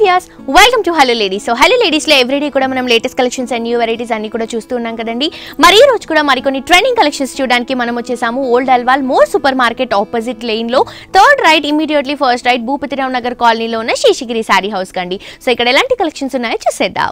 Viewers welcome to hello ladies. So hello ladies లో everyday కూడా మనం latest collections and new varieties అన్ని కూడా చూస్తూ ఉన్నాం కదండి. మరి ఈ రోజు కూడా మరికొన్ని ట్రెండింగ్ కలెక్షన్స్ చూడడానికి మనం వచ్చేసాము old Alwal more super market opposite line లో third right immediately first right Bhupathirao Nagar కాలనీలో ఉన్న శేషగిరి సారీ హౌస్ కండి. సో ఇక్కడ ఎలాంటి కలెక్షన్స్ ఉన్నాయో చూసేద్దాం.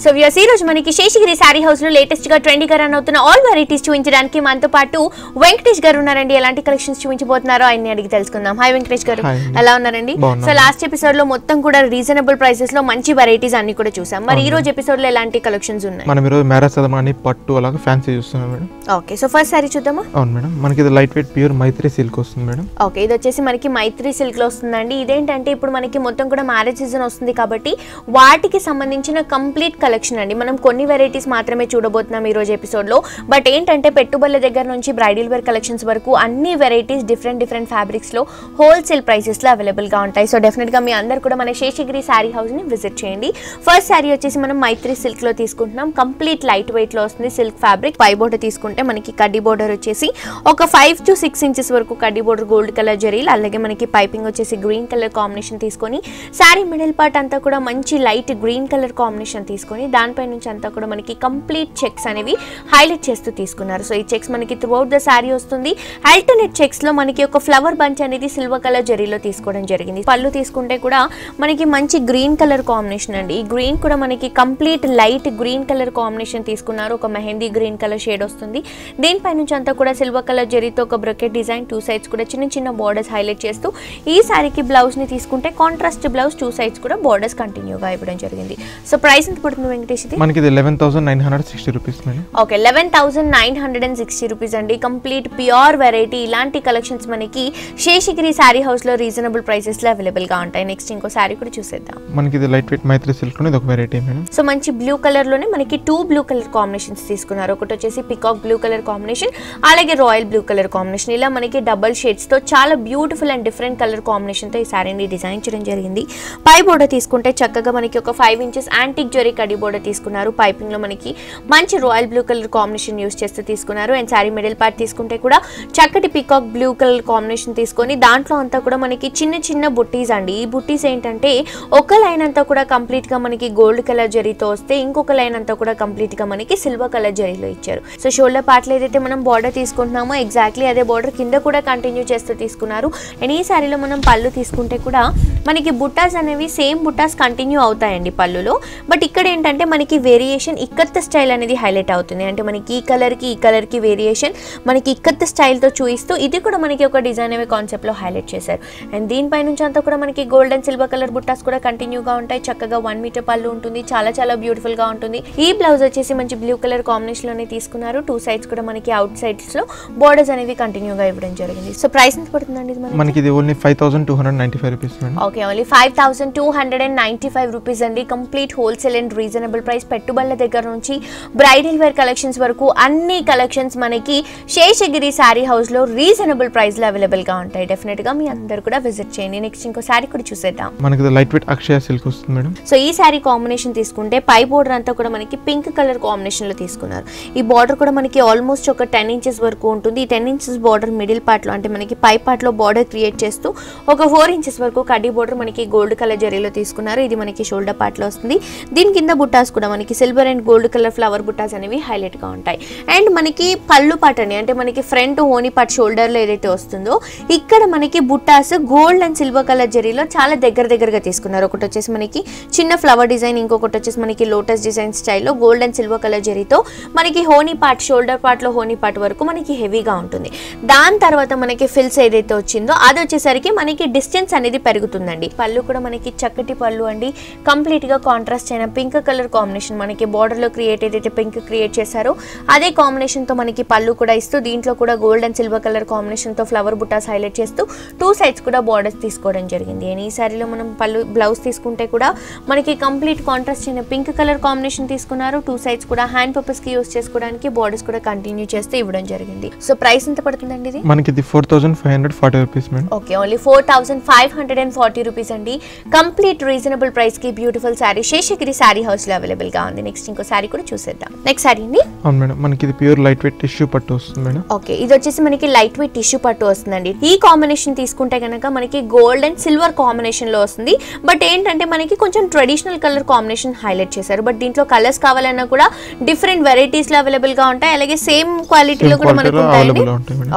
సో వ్యూయర్స్ ఈ రోజు మనకి శేషగిరి సారీ హౌస్ లో లేటెస్ట్ గా ట్రెండీ గా రన్ అవుతున్న ఆల్ వెరైటీస్ చూపించడానికి మనతో పాటు వెంకటేష్ గారు ఉన్నారండి. ఎలాంటి కలెక్షన్స్ చూపించబోతున్నారో ఆయన్ని అడిగి తెలుసుకుందాం. హాయ్ వెంకటేష్ గారు, ఎలా ఉన్నారండి? సో లాస్ట్ ఎపిసోడ్ లో మొత్తం కూడా రీజనబుల్ ప్రైసెస్ లో మంచి వెరైటీస్ అన్ని కూడా చూసాం. మరి ఈ రోజు ఎపిసోడ్ లో ఎలాంటి కలెక్షన్స్ ఉన్నాయి? మనం ఈ రోజు మ్యారేజ్ సదమాని పట్టు అలాగా ఫ్యాన్సీ చూస్తున్నాం madam. Okay, so first sorry చూద్దామా? అవును మేడం, మనకి ఇది లైట్ వెయిట్ ప్యూర్ మైత్రి సిల్క్ వస్తుంది మేడం. ఓకే, ఇది వచ్చేసి మనకి మైత్రి సిల్క్ లో వస్తుందండి. ఇదేంటంటే ఇప్పుడు మనకి మొత్తం కూడా మ్యారేజ్ సీజన్ వస్తుంది కాబట్టి వాటికి సంబంధించిన కంప్లీట్ కలెక్షన్ అండి. మనం కొన్ని వెరైటీస్ మాత్రమే చూడబోతున్నాం ఈ రోజు ఎపిసోడ్ లో. బట్ ఏంటంటే పెట్టుబడుల దగ్గర నుంచి బ్రైడల్ వేర్ కలెక్షన్స్ వరకు అన్ని వెరైటీస్ డిఫరెంట్ ఫ్యాబ్రిక్స్ లో హోల్సేల్ ప్రైసెస్ లో అవైలబుల్ గా ఉంటాయి. సో డెఫినెట్ గా మీ అందరు కూడా మన శేషగిరి సారీ హౌస్ ని విజిట్ చేయండి. ఫస్ట్ సారీ వచ్చేసి మనం మైత్రి సిల్క్ లో తీసుకుంటున్నాం. కంప్లీట్ లైట్ వెయిట్ లో వస్తుంది సిల్క్ ఫ్యాబ్రిక్. పై బోర్డర్ తీసుకుంటే మనకి కడ్డీ బోర్డర్ వచ్చేసి ఒక 5 to 6 ఇంచెస్ వరకు కడ్డీ బోర్డర్ గోల్డ్ కలర్ జరీలు, అలాగే మనకి పైపింగ్ వచ్చేసి గ్రీన్ కలర్ కాంబినేషన్ తీసుకొని సారీ మిడిల్ పార్ట్ అంతా కూడా మంచి లైట్ గ్రీన్ కలర్ కాంబినేషన్ తీసుకొని దానిపై నుంచి అంతా కూడా మనకి కంప్లీట్ చెక్స్ అనేవి హైలైట్ చేస్తూ తీసుకున్నారు. సో ఈ చెక్స్ మనకి త్రూ అవుట్ ద సారీ వస్తుంది. ఆల్టర్నేట్ చెక్స్ లో మనకి ఒక ఫ్లవర్ బంచ్ అనేది సిల్వర్ కలర్ జరీలో తీసుకోవడం జరిగింది. పళ్ళు తీసుకుంటే కూడా మనకి మంచి గ్రీన్ కలర్ కాంబినేషన్ అండి. ఈ గ్రీన్ కూడా మనకి complete light green colour combination తీసుకున్నారు. ఒక మెహందీ గ్రీన్ కలర్ షేడ్ వస్తుంది. దీనిపై నుంచి అంతా కూడా సిల్వర్ కలర్ జరీతో ఒక బ్రొకెట్ డిజైన్, 2 సైడ్స్ కూడా చిన్న చిన్న బార్డర్స్ హైలైట్ చేస్తూ ఈ సారీకి బ్లౌజ్ ని తీసుకుంటే కాంట్రాస్ట్ బ్లౌజ్, 2 సైడ్స్ కూడా బార్డర్స్ కంటిన్యూగా ఇవ్వడం జరిగింది. సో ప్రైస్ ఎంత పడుతుంది వెంకటేష్? ఇది మనకి 11,960 రూపీస్ మేడం. ఓకే, 11,960 రూపీస్ అండి. Complete pure variety. ఇలాంటి కలెక్షన్స్ మనకి శేషగిరి సారీ హౌస్ లో రీజనబుల్ ప్రైసెస్ లో అవైలబుల్ గా ఉంటాయి. నెక్స్ట్ ఇంకో సారీ కూడా చూసేద్దాం. మనకి ఇది లైట్ వెయిట్ మైత్రి సిల్క్ లో ఒక వెరైటీ మేడం. సో మంచి బ్లూ కలర్ లోనే మనకి 2 బ్లూ కలర్ కాంబినేషన్స్ తీసుకున్నారు. ఒకటి వచ్చేసి పికాక్ బ్లూ కలర్ కాంబినేషన్, అలాగే రాయల్ బ్లూ కలర్ కాంబినేషన్. ఇలా మనకి డబుల్ షేడ్స్ తో చాలా beautiful and different colour combination తో ఈ సారీని డిజైన్ చేయడం జరిగింది. పై బోర్డర్ తీసుకుంటే చక్కగా మనకి ఒక 5 ఇంచెస్ యాంటిక్ జరీ కడ్డీ బోర్డర్ తీసుకున్నారు. పైపింగ్ లో మనకి మంచి royal blue colour combination use చేస్తూ తీసుకున్నారు. అండ్ సారీ మిడిల్ పార్ట్ తీసుకుంటే కూడా చక్కటి పికాక్ బ్లూ కలర్ కాంబినేషన్ తీసుకొని దాంట్లో అంతా కూడా మనకి చిన్న చిన్న బుట్టీస్ అండి. ఈ బుట్టీస్ ఏంటంటే ఒక లైన్ అంతా కూడా కంప్లీట్ గా మనకి గోల్డ్ కలర్ జరీతో వస్తే ఇంకొక లైన్ అంతా కూడా కంప్లీట్ గా మనకి సిల్వర్ కలర్ జరీలో ఇచ్చారు. సో షోల్డర్ పార్ట్ లో ఏదైతే మనం బార్డర్ తీసుకుంటున్నామో ఎగ్జాక్ట్లీ అదే బార్డర్ కింద కూడా కంటిన్యూ చేస్తూ తీసుకున్నారు. అండ్ ఈ సారీలో మనం పళ్ళు తీసుకుంటే కూడా మనకి బుట్టాస్ అనేవి సేమ్ బుట్టాస్ కంటిన్యూ అవుతాయండి పళ్ళులో. బట్ ఇక్కడ ఏంటంటే మనకి వేరియేషన్ ఇక్కత్ స్టైల్ అనేది హైలైట్ అవుతుంది. అంటే మనకి ఈ కలర్ కి వేరియేషన్ మనకి ఇక్కత్ స్టైల్ తో చూపిస్తూ ఇది కూడా మనకి ఒక డిజైన్ అనే కాన్సెప్ట్ లో హైలైట్ చేశారు. అండ్ దీనిపై నుంచి అంతా కూడా మనకి గోల్డ్ అండ్ సిల్వర్ కలర్ బుట్టాస్ కూడా కంటిన్యూగా ఉంటాయి. చక్కగా 1 మీటర్ పళ్ళు ఉంటుంది. చాలా బ్యూటిఫుల్ గా ఉంటుంది. ఈ బ్లౌజ్ వచ్చేసి మంచి బ్లూ కలర్ కాంబినేషన్ లోనే తీసుకున్నారు. 2 సైడ్స్ కూడా మనకి అవుట్ సైడ్స్ లో బోర్డర్స్ అనేవి కంటిన్యూగా ఇవ్వడం జరిగింది. సో ప్రైస్ ఎంత పడుతుందండి? మనకి ఇది only 5,295 rupees madam. Okay, only 5,295 rupees అండి. Complete wholesale and reasonable price. పెట్టుబడుల దగ్గర నుంచి బ్రైడల్ వేర్ కలెక్షన్స్ వరకు అన్ని కలెక్షన్స్ మనకి శేషగిరి సారీ హౌస్ లో రీజనబుల్ ప్రైస్ లో అవైలబుల్ గా ఉంటాయి. డెఫినెట్ గా మీ అందరు కూడా విజిట్ చేయండి. నెక్స్ట్ ఇంకో సారీ కూడా చూసేద్దాం. మనకి లైట్ వెయిట్ అక్షయ సిల్క్ వస్తుంది మేడం. సో ఈ సారీ కాంబినేషన్ తీసుకుంటే పై బోర్డర్ అంతా కూడా మనకి పింక్ కలర్ కాంబినేషన్ లో తీసుకున్నారు. ఈ బార్డర్ కూడా మనకి ఆల్మోస్ట్ ఒక 10 ఇంచెస్ వరకు ఉంటుంది. ఈ 10 ఇంచెస్ బార్డర్ మిడిల్ పార్ట్ లో అంటే మనకి పై పార్ట్ లో బార్డర్ క్రియేట్ చేస్తూ ఒక 4 ఇంచెస్ వరకు కడ్డీ బోర్డర్ మనకి గోల్డ్ కలర్ జరీలో తీసుకున్నారు. ఇది మనకి షోల్డర్ పార్ట్ లో వస్తుంది. దీని కింద బుట్టాస్ కూడా మనకి silver and gold colour flower బుట్టాస్ అనేవి హైలైట్ గా ఉంటాయి. అండ్ మనకి పళ్ళు పార్ట్ అని అంటే మనకి ఫ్రంట్ ఓని పార్ట్ షోల్డర్ లో ఏదైతే వస్తుందో ఇక్కడ మనకి బుట్టాస్ గోల్డ్ అండ్ సిల్వర్ కలర్ జరీలో చాలా దగ్గరగా తీసుకున్నారు. ఒకటి వచ్చేసి మనకి చిన్న ఫ్లవర్ డిజైన్, ఇంకొకటి వచ్చేసి మనకి లోటస్ డిజైన్ స్టైల్లో గోల్డ్ అండ్ సిల్వర్ కలర్ జరీతో మనకి హోనీ పార్ట్ షోల్డర్ పార్ట్ లో హోనీ పార్ట్ వరకు మనకి హెవీగా ఉంటుంది. దాని తర్వాత మనకి ఫిల్స్ ఏదైతే వచ్చిందో అది వచ్చేసరికి మనకి డిస్టెన్స్ అనేది పెరుగుతుందండి. పళ్ళు కూడా మనకి చక్కటి పళ్ళు అండి. కంప్లీట్ గా కాంట్రాస్ట్ అయిన పింక్ కలర్ కాంబినేషన్ మనకి బార్డర్ లో క్రియేట్ ఏదైతే పింక్ క్రియేట్ చేశారో అదే కాంబినేషన్ తో మనకి పళ్ళు కూడా ఇస్తూ దీంట్లో కూడా gold and silver colour combination తో ఫ్లవర్ బుట్టాస్ హైలైట్ చేస్తూ 2 సైడ్స్ కూడా బార్డర్స్ తీసుకోవడం జరిగింది. అండ్ ఈ సారీలో మనం పళ్ళు బ్లౌజ్ తీసుకుంటే కూడా మనకి కంప్లీట్ కాంట్రాస్ట్ అయిన పింక్ కలర్ కాంబినేషన్ తీసుకున్నారు. 2 సైడ్స్ కూడా హ్యాండ్ పర్పస్ కి యూస్ చేసుకోవడానికి బార్డర్స్ కూడా కంటిన్యూ చేస్తూ ఇవ్వడం జరిగింది. సో ప్రైస్ ఎంత పడుతుందండి? ఇది మనకి 4,540 rupees madam. Okay, only 4,540 rupees అండి. కంప్లీట్ రీజనబుల్ ప్రైస్ కి beautiful sorry Seshagiri sorry house లో అవైలబుల్ గా ఉంది. నెక్స్ట్ ఇంకో సారీ కూడా చూసేద్దాం. నెక్స్ట్ సారీ అండి. అవును మేడం, మనకి ఇది ప్యూర్ లైట్ వెయిట్ టిష్యూ పట్టు వస్తుంది మేడం. ఓకే, ఇది వచ్చేసి మనకి లైట్ వెయిట్ టిష్యూ పట్టు వస్తుందండి. ఈ కాంబినేషన్ తీసుకుంటే కనుక మనకి గోల్డ్ అండ్ సిల్వర్ కాంబినేషన్ లో వస్తుంది. బట్ ఏంటంటే మనకి కొంచెం ట్రెడిషనల్ కలర్ కాంబినేషన్ హైలైట్ చేశారు. బట్ దీంట్లో కలర్స్ కావాలన్నా కూడా డిఫరెంట్ వెరైటీస్ లో అవైలబుల్ గా ఉంటాయి. అలాగే సేమ్ క్వాలిటీలో కూడా మనకు ఉంటాయండి.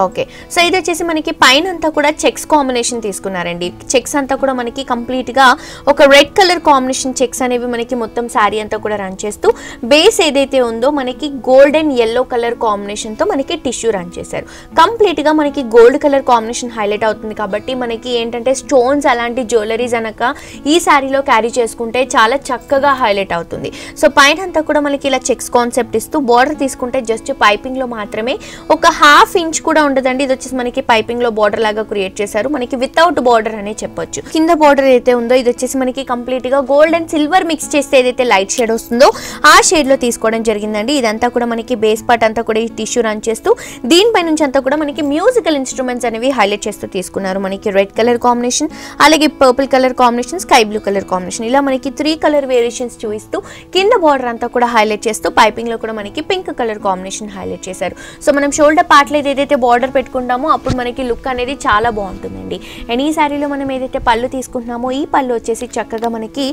ఓకే, సో ఇది వచ్చేసి మనకి పైన అంతా కూడా చెక్స్ కాంబినేషన్ తీసుకున్నారండి. చెక్స్ అంతా కూడా మనకి కంప్లీట్ గా ఒక రెడ్ కలర్ కాంబినేషన్ చెక్స్ అనేవి మనకి మొత్తం శారీ అంతా కూడా రన్ చేస్తూ బేస్ ఏదైతే ఉందో మనకి గోల్డెన్ ఎల్లో కలర్ కాంబినేషన్ తో మనకి టిష్యూ రన్ చేశారు. కంప్లీట్ గా మనకి గోల్డ్ కలర్ కాంబినేషన్ హైలైట్ అవుతుంది కాబట్టి మనకి ఏంటంటే స్టోన్స్ అలాంటి జ్యువెలరీస్ అనక ఈ శారీలో క్యారీ చేసుకుంటే చాలా చక్కగా హైలైట్ అవుతుంది. సో పైన అంతా కూడా మనకి ఇలా చెక్స్ కాన్సెప్ట్ ఇస్తూ బార్డర్ తీసుకుంటే జస్ట్ పైపింగ్ లో మాత్రమే ఒక హాఫ్ ఇంచ్ కూడా ఉండదండి. ఇది వచ్చేసి మనకి పైపింగ్ లో బార్డర్ లాగా క్రియేట్ చేశారు. మనకి వితౌట్ బార్డర్ అనే చెప్పొచ్చు. కింద బార్డర్ ఏదైతే ఉందో ఇది వచ్చేసి మనకి కంప్లీట్ గా గోల్డ్ అండ్ సిల్వర్ మిక్స్ చేస్తే ఏదైతే లైట్ షేడ్ వస్తుందో ఆ షేడ్ లో తీసుకోవడం జరిగిందండి. ఇదంతా కూడా మనకి బేస్ పార్ట్ అంతా కూడా ఈ టిష్యూ రన్ చేస్తూ దీనిపై నుంచి అంతా కూడా మనకి మ్యూజికల్ ఇన్స్ట్రుమెంట్స్ అనేవి హైలైట్ చేస్తూ తీసుకున్నారు. మనకి రెడ్ కలర్ కాంబినేషన్, అలాగే purple colour combination, sky blue colour combination, ఇలా మనకి 3 కలర్ వేరియేషన్స్ చూపిస్తూ కింద బార్డర్ అంతా కూడా హైలైట్ చేస్తూ పైపింగ్ లో కూడా మనకి పింక్ కలర్ కాంబినేషన్ హైలైట్ చేశారు. సో మనం షోల్డర్ పార్ట్ లో ఏదైతే బార్డర్ పెట్టుకుంటామో అప్పుడు మనకి లుక్ అనేది చాలా బాగుంటుందండి. అండ్ ఈ శారీలో మనం ఏదైతే పళ్ళు తీసుకుంటున్నామో ఈ పళ్ళు వచ్చేసి చక్కగా మనకి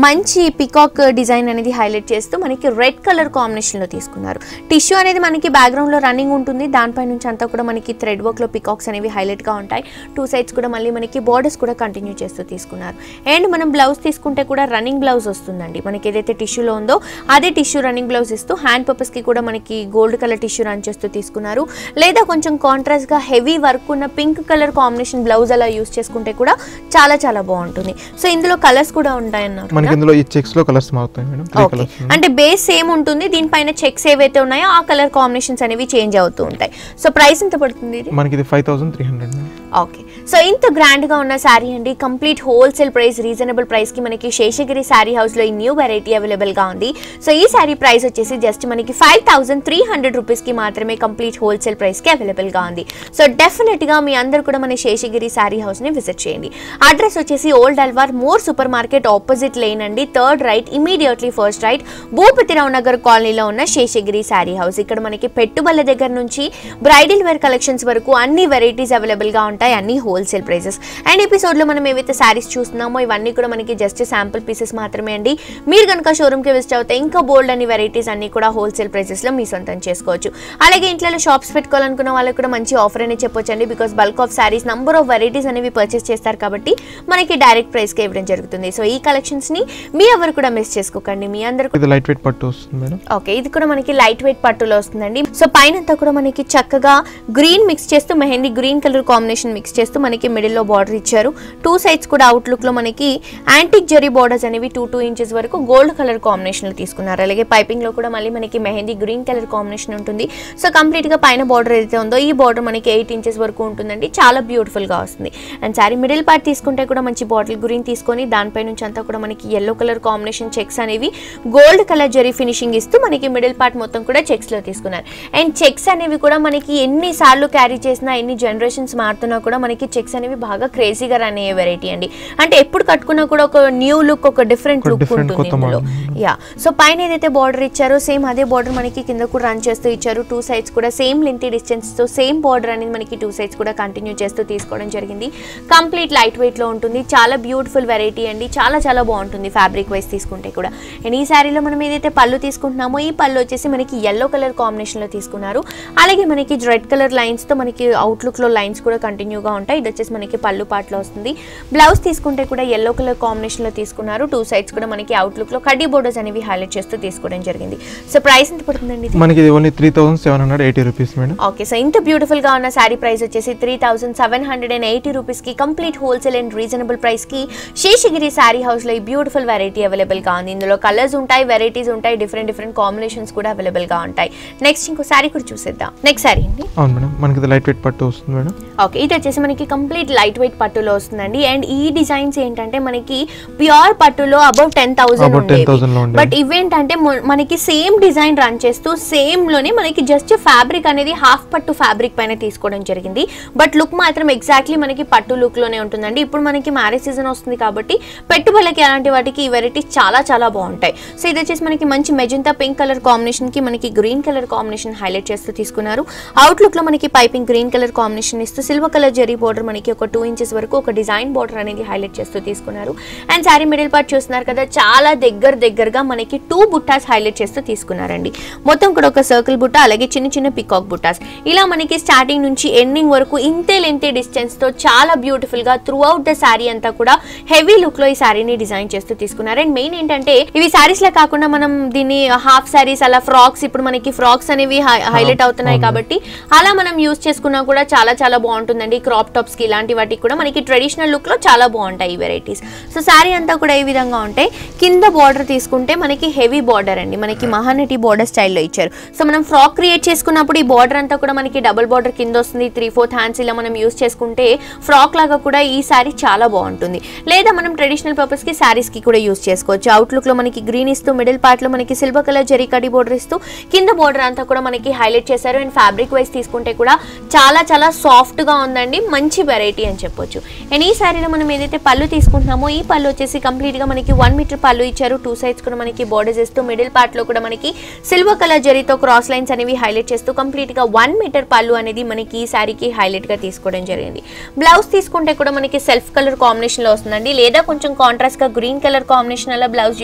మంచి పికాక్ డిజైన్ అనేది హైలైట్ చేస్తూ మనకి రెడ్ కలర్ కాంబినేషన్ లో తీసుకున్నారు. టిష్యూ అనేది మనకి బ్యాక్గ్రౌండ్ లో రన్నింగ్ ఉంటుంది. దానిపై నుంచి అంతా కూడా మనకి థ్రెడ్ వర్క్ లో పికాక్స్ అనేవి హైలైట్ గా ఉంటాయి. 2 సైడ్స్ కూడా మళ్ళీ మనకి బార్డర్స్ కూడా కంటిన్యూ చేస్తూ తీసుకున్నారు. అండ్ మనం బ్లౌజ్ తీసుకుంటే కూడా రన్నింగ్ బ్లౌజ్ వస్తుందండి. మనకి ఏదైతే టిష్యూలో ఉందో అదే టిష్యూ రన్నింగ్ బ్లౌజ్ ఇస్తూ హ్యాండ్ పర్పస్ కి కూడా మనకి గోల్డ్ కలర్ టిష్యూ రన్ చేస్తూ తీసుకున్నారు. లేదా కొంచెం కాంట్రాస్ట్ గా హెవీ వర్క్ ఉన్న పింక్ కలర్ కాంబినేషన్ బ్లౌజ్ అలా యూస్ చేసుకుంటే కూడా చాలా చాలా బాగుంటుంది. సో ఇందులో కలర్స్ కూడా ఉంటాయన్నారు. మనకి ఇందులో ఈ చెక్స్ లో కలర్స్ మారుతాయి మేడం. 3 కలర్స్ అంటే బేస్ సేమ్ ఉంటుంది. దీనిపైన చెక్స్ ఏవైతే ఉన్నాయో ఆ కలర్ కాంబినేషన్స్ అనేవి చేంజ్ అవుతూ ఉంటాయి. సో ప్రైస్ ఎంత పడుతుంది ఇది? మనకి ఇది 5300 ఓకే, సో ఇంత గ్రాండ్ గా ఉన్న శారీ అండి. Complete wholesale price, reasonable price కి మనకి శేషగిరి శారీ హౌస్ లో ఈ న్యూ వెరైటీ అవైలబుల్ గా ఉంది. సో ఈ శారీ ప్రైస్ వచ్చేసి జస్ట్ మనకి 5300 రూపీస్ కి మాత్రమే కంప్లీట్ హోల్సేల్ ప్రైస్ కి అవైలబుల్ గా ఉంది. సో డెఫినెట్ గా మీ అందరు కూడా మన శేషగిరి శారీ హౌస్ ని విజిట్ చేయండి. అడ్రస్ వచ్చేసి old Alwar more super market opposite lane అండి. 3rd right, immediately first right, Bhupathirao Nagar కాలనీలో ఉన్న శేషగిరి శారీ హౌస్. ఇక్కడ మనకి పెట్టుబడుల దగ్గర నుంచి బ్రైడల్ వేర్ కలెక్షన్స్ వరకు అన్ని వెరైటీస్ అవైలబుల్ గా ఉంటాయి, అన్ని హోల్సేల్ ప్రైసెస్. అండ్ ఎపిసోడ్ లో మనం ఏవైతే శారీస్ చూస్తున్నామో ఇవన్నీ కూడా మనకి జస్ట్ శాంపుల్ పీసెస్ మాత్రమే అండి. మీరు కనుక షోరూమ్ కి విజిట్ అవుతే ఇంకా బోల్డ్ అన్ని వెరైటీస్ అన్ని కూడా హోల్సేల్ ప్రైసెస్ లో మీ సొంతం చేసుకోవచ్చు. అలాగే ఇంట్లో షాప్స్ పెట్టుకోవాలనుకున్న వాళ్ళకి కూడా మంచి ఆఫర్ అనేది చెప్పొచ్చండి. Because bulk of saris, number of varieties అనేవి పర్చేస్ చేస్తారు కాబట్టి మనకి డైరెక్ట్ ప్రైస్ కి ఇవ్వడం జరుగుతుంది. సో ఈ కలెక్షన్స్ ని మీ ఎవరు కూడా మిస్ చేసుకోకండి. మీ అందరూ ఇది లైట్ వెయిట్ పట్టు వస్తుంది మేడం. ఓకే, ఇది కూడా మనకి లైట్ వెయిట్ పట్టులో వస్తుందండి. సో పైన అంతా కూడా మనకి చక్కగా గ్రీన్ మిక్స్ చేస్తూ mehndi green colour combination mix చేస్తూ మనకి మిడిల్ లో బార్డర్ ఇచ్చారు. 2 సైడ్స్ కూడా అవుట్ లుక్ లో మనకి యాంటిక్ జరీ బార్డర్స్ అనేవి 2 ఇంచెస్ వరకు గోల్డ్ కలర్ కాంబినేషన్ లో తీసుకున్నారు. అలాగే పైపింగ్ లో కూడా మళ్ళీ మనకి మెహందీ గ్రీన్ కలర్ కాంబినేషన్ ఉంటుంది. సో కంప్లీట్ గా పైన బార్డర్ ఏదైతే ఉందో ఈ బార్డర్ మనకి 8 ఇంచెస్ వరకు ఉంటుందండి. చాలా బ్యూటిఫుల్ గా వస్తుంది. అండ్ సారీ మిడిల్ పార్ట్ తీసుకుంటే కూడా మంచి బాటిల్ గ్రీన్ తీసుకొని దానిపై నుంచి అంతా కూడా మనకి ఎల్లో కలర్ కాంబినేషన్ చెక్స్ అనేవి గోల్డ్ కలర్ జరీ ఫినిషింగ్ ఇస్తూ మనకి మిడిల్ పార్ట్ మొత్తం కూడా చెక్స్ లో తీసుకున్నారు. అండ్ చెక్స్ అనేవి కూడా మనకి ఎన్ని సార్లు క్యారీ చేసినా, ఎన్ని జనరేషన్స్ మారుతున్నా కూడా మనకి చెక్స్ అనేవి బాగా క్రేజీగా రన్ అయ్యే వెరైటీ అండి. అంటే ఎప్పుడు కట్టుకున్నా కూడా ఒక న్యూ లుక్, ఒక డిఫరెంట్ లుక్ ఉంటుంది ఇందులో. యా, సో పైన ఏదైతే బార్డర్ ఇచ్చారో సేమ్ అదే బార్డర్ మనకి కింద కూడా రన్ చేస్తూ ఇచ్చారు. 2 సైడ్స్ కూడా సేమ్ లెంతీ డిస్టెన్స్ తో సేమ్ బార్డర్ అనేది మనకి 2 సైడ్స్ కూడా కంటిన్యూ చేస్తూ తీసుకోవడం జరిగింది. కంప్లీట్ లైట్ వెయిట్ లో ఉంటుంది. చాలా బ్యూటిఫుల్ వెరైటీ అండి. చాలా చాలా బాగుంటుంది ఫ్యాబ్రిక్ వైస్ తీసుకుంటే కూడా. అండ్ ఈ శారీలో మనం ఏదైతే పళ్ళు తీసుకుంటున్నామో ఈ పళ్ళు వచ్చేసి మనకి ఎల్లో కలర్ కాంబినేషన్ లో తీసుకున్నారు. అలాగే మనకి రెడ్ కలర్ లైన్స్ తో మనకి అవుట్లుక్ లో లైన్స్ కూడా కంటిన్యూగా ఉంటాయి. ఇది వచ్చేసి మనకి పళ్ళు పార్ట్ లో వస్తుంది. బ్లౌజ్ తీసుకుంటే కూడా ఎల్లో కలర్ కాంబినేషన్ లో తీసుకున్నారు. 2 సైడ్స్ కూడా మనకి అవుట్లుక్ లో కడ్డీ బోర్డర్స్ అనేవి హైలైట్ చేస్తూ తీసుకోవడం జరిగింది. సో ప్రైస్ ఎంత పడుతుందండి? మనకి ఇది only 3780 rupees madam. Okay, so ఇంత బ్యూటిఫుల్ గా ఉన్న శారీ ప్రైస్ వచ్చేసి 3780 రూపీస్ కి complete wholesale and reasonable price కి శేషగిరి శారీ హౌస్ లో ఈ బ్యూటిఫుల్ వెరైటీ అవైలబుల్ గా ఉంది. ఇందులో కలర్స్ ఉంటాయి, వెరైటీస్ ఉంటాయి, డిఫరెంట్ కాంబినేషన్స్ కూడా అవైలబుల్ గా ఉంటాయి. నెక్స్ట్ ఇంకో శారీ కూడా చూసేద్దాం. నెక్స్ట్ శారీ అండి. అవును మేడం, మనకి ఇది లైట్ వెయిట్ పట్టు వస్తుంది మేడం. ఓకే, ఇది వచ్చేసి మనకి కంప్లీట్ లైట్ వెయిట్ పట్టులో వస్తుందండి. అండ్ ఈ డిజైన్స్ ఏంటంటే మనకి ప్యూర్ పట్టులో అబౌవ్ 10,000 ఉండేవి. బట్ ఇవేంటంటే మనకి సేమ్ డిజైన్ రన్ చేస్తూ సేమ్ లోనే మనకి జస్ట్ ఫ్యాబ్రిక్ అనేది హాఫ్ పట్టు ఫ్యాబ్రిక్ పైన తీసుకోవడం జరిగింది. బట్ లుక్ మాత్రం ఎగ్జాక్ట్లీ మనకి పట్టు లుక్ లోనే ఉంటుందండి. ఇప్పుడు మనకి మ్యారేజ్ సీజన్ వస్తుంది కాబట్టి పెట్టుబడులకి అలాంటి వాటికి ఈ వెరైటీస్ చాలా చాలా బాగుంటాయి. సో ఇది వచ్చేసి మనకి మంచి మెజెంటా పింక్ కలర్ కాంబినేషన్ కి మనకి గ్రీన్ కలర్ కాంబినేషన్ హైలైట్ చేస్తూ తీసుకున్నారు. అవుట్లుక్ లో మనకి పైపింగ్ గ్రీన్ కలర్ కాంబినేషన్ ఇస్తూ సిల్వర్ కలర్ జరీ బోర్డర్ మనకి ఒక 2 ఇంచెస్ వరకు ఒక డిజైన్ బోర్డర్ అనేది హైలైట్ చేస్తూ తీసుకున్నారు. అండ్ శారీ మిడిల్ పార్ట్ చూస్తున్నారు కదా, చాలా దగ్గరగా మనకి 2 బుట్టాస్ హైలైట్ చేస్తూ తీసుకున్నారండి. మొత్తం కూడా ఒక సర్కిల్ బుట్ట, అలాగే చిన్న చిన్న పికాక్ బుట్టాస్, ఇలా మనకి స్టార్టింగ్ నుంచి ఎండింగ్ వరకు ఇంతే లెంతీ డిస్టెన్స్ తో చాలా బ్యూటిఫుల్ గా త్రూ అవుట్ ద శారీ అంతా కూడా హెవీ లుక్ లో ఈ శారీని డిజైన్ చేస్తూ తీసుకున్నారు. అండ్ మెయిన్ ఏంటంటే ఇవి శారీస్ లా కాకుండా మనం దీన్ని హాఫ్ శారీస్ అలా ఫ్రాక్స్, ఇప్పుడు మనకి ఫ్రాక్స్ అనేవి హైలైట్ అవుతున్నాయి కాబట్టి అలా మనం యూస్ చేసుకున్నా కూడా చాలా బాగుంటుందండి. క్రాప్ టాప్స్ కి ఇలాంటి వాటికి కూడా మనకి ట్రెడిషనల్ లుక్ లో చాలా బాగుంటాయి ఈ వెరైటీస్. సో శారీ అంతా కూడా ఈ విధంగా ఉంటాయి. కింద బార్డర్ తీసుకుంటే మనకి హెవీ బార్డర్ అండి, మనకి మహానటి బార్డర్ స్టైల్లో ఇచ్చారు. సో మనం ఫ్రాక్ క్రియేట్ చేసుకున్నప్పుడు ఈ బార్డర్ అంతా కూడా మనకి డబుల్ బార్డర్ కింద వస్తుంది. 3/4 హ్యాండ్స్ ఇలా మనం యూస్ చేసుకుంటే ఫ్రాక్ లాగా కూడా ఈ శారీ చాలా బాగుంటుంది. లేదా మనం ట్రెడిషనల్ పర్పస్ కి శారీస్ కి కూడా యూస్ చేసుకోవచ్చు. అవుట్లుక్ లో మనకి గ్రీన్ ఇస్తూ మిడిల్ పార్ట్ లో మనకి సిల్వర్ కలర్ జరీ కడి బార్డర్ ఇస్తూ కింద బార్డర్ అంతా కూడా మనకి హైలైట్ చేశారు. అండ్ ఫ్యాబ్రిక్ వైజ్ తీసుకుంటే కూడా చాలా సాఫ్ట్ గా ఉందండి, మంచి వెరైటీ అని చెప్పొచ్చు. అండ్ ఈ శారీలో మనం ఏదైతే పళ్ళు తీసుకుంటున్నామో ఈ పళ్ళు వచ్చేసి కంప్లీట్ గా మనకి 1 మీటర్ పళ్ళు ఇచ్చారు. 2 సైడ్స్ కూడా మనకి బార్డర్స్ ఇస్తూ మిడిల్ పార్ట్ లో కూడా మనకి సిల్వర్ కలర్ జరీతో క్రాస్ లైన్స్ అనేవి హైలైట్ చేస్తూ కంప్లీట్ గా 1 మీటర్ పళ్ళు అనేది మనకి ఈ శారీకి హైలైట్ గా తీసుకోవడం జరిగింది. బ్లౌజ్ తీసుకుంటే కూడా మనకి సెల్ఫ్ కలర్ కాంబినేషన్ లో వస్తుందండి, లేదా కొంచెం కాంట్రాస్ట్ గా గ్రీన్ కలర్ కాంబినేషన్ అలా బ్లౌజ్